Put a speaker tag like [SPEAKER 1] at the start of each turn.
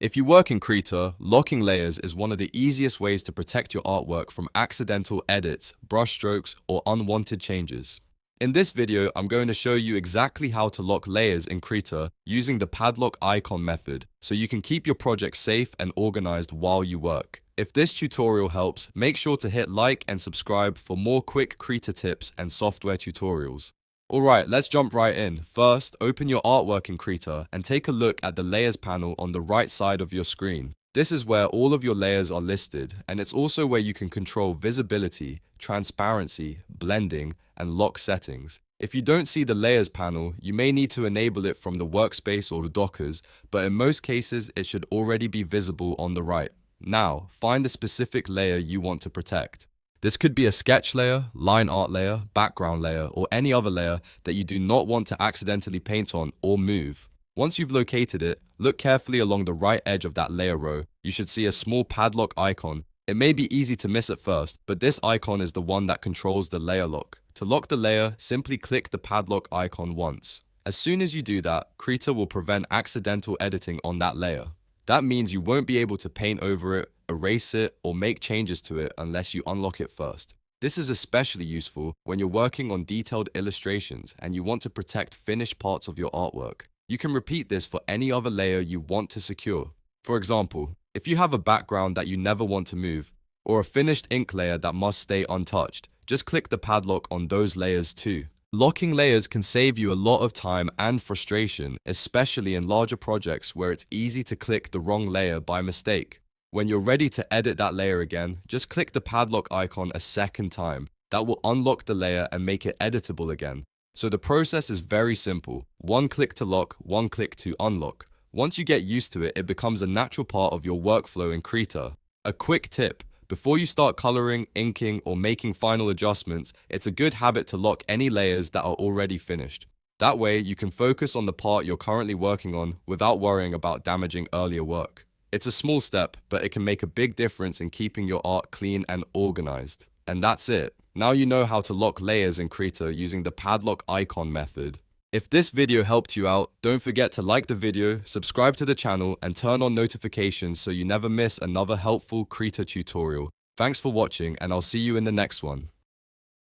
[SPEAKER 1] If you work in Krita, locking layers is one of the easiest ways to protect your artwork from accidental edits, brushstrokes, or unwanted changes. In this video, I'm going to show you exactly how to lock layers in Krita using the padlock icon method, so you can keep your project safe and organized while you work. If this tutorial helps, make sure to hit like and subscribe for more quick Krita tips and software tutorials. Alright, let's jump right in. First, open your artwork in Krita and take a look at the Layers panel on the right side of your screen. This is where all of your layers are listed, and it's also where you can control visibility, transparency, blending, and lock settings. If you don't see the Layers panel, you may need to enable it from the workspace or the Dockers, but in most cases, it should already be visible on the right. Now, find the specific layer you want to protect. This could be a sketch layer, line art layer, background layer, or any other layer that you do not want to accidentally paint on or move. Once you've located it, look carefully along the right edge of that layer row. You should see a small padlock icon. It may be easy to miss at first, but this icon is the one that controls the layer lock. To lock the layer, simply click the padlock icon once. As soon as you do that, Krita will prevent accidental editing on that layer. That means you won't be able to paint over it, erase it, or make changes to it unless you unlock it first. This is especially useful when you're working on detailed illustrations and you want to protect finished parts of your artwork. You can repeat this for any other layer you want to secure. For example, if you have a background that you never want to move, or a finished ink layer that must stay untouched, just click the padlock on those layers too. Locking layers can save you a lot of time and frustration, especially in larger projects where it's easy to click the wrong layer by mistake. When you're ready to edit that layer again, just click the padlock icon a second time. That will unlock the layer and make it editable again. So the process is very simple. One click to lock, one click to unlock. Once you get used to it, it becomes a natural part of your workflow in Krita. A quick tip. Before you start coloring, inking, or making final adjustments, it's a good habit to lock any layers that are already finished. That way, you can focus on the part you're currently working on without worrying about damaging earlier work. It's a small step, but it can make a big difference in keeping your art clean and organized. And that's it. Now you know how to lock layers in Krita using the padlock icon method. If this video helped you out, don't forget to like the video, subscribe to the channel, and turn on notifications so you never miss another helpful Krita tutorial. Thanks for watching, and I'll see you in the next one.